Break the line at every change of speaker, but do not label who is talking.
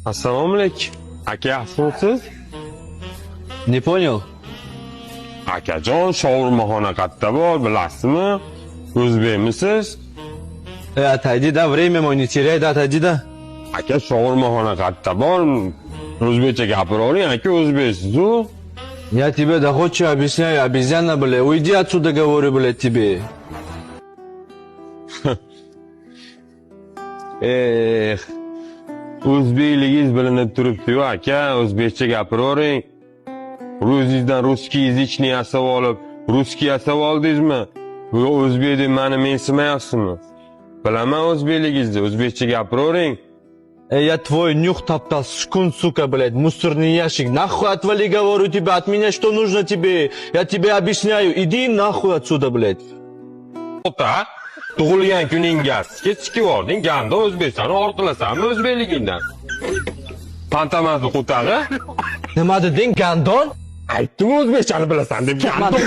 Assalomu alaykum. Aka, yaxshimisiz?
Не понял?
Akajon, shaurmaxona qayerda bor, bilasizmi? O'zbekmisiz?
Отойди, да, время мое не теряй, да, отойди, да.
Aka, shaurmaxona qayerda bor? O'zbekcha gapiravering, aka, o'zbeksiz-ku.
Я тебе доходчиво объясняю, обезьяна, бля, уйди отсюда, говорю, блядь, тебе.
O'zbekligingiz bilinib turibdi-yu, aka, o'zbekcha gapiravering. O'zingizdan ruskiy язычный yasab olib, ruskiy yasab oldingizmi? Bu o'zbek deb meni mensimayapsizmi? Bilaman o'zbekligingizni, o'zbekcha gapiravering.
Я твой нюх топтал, шкун, сука, блядь, мусорный ящик. Нахуй отвали, говорю тебе, от меня что нужно тебе? Я тебе объясняю, иди нахуй отсюда, блядь.
Ota, tug'ilgan kuningga kechikib olding, ganda o'zbekchani ortilasanmi o'zbekligingdan? Pantamazni qo'tag'i?
Nima deding, gandon?
Aytdim o'zbekchani bilasan deb gandon.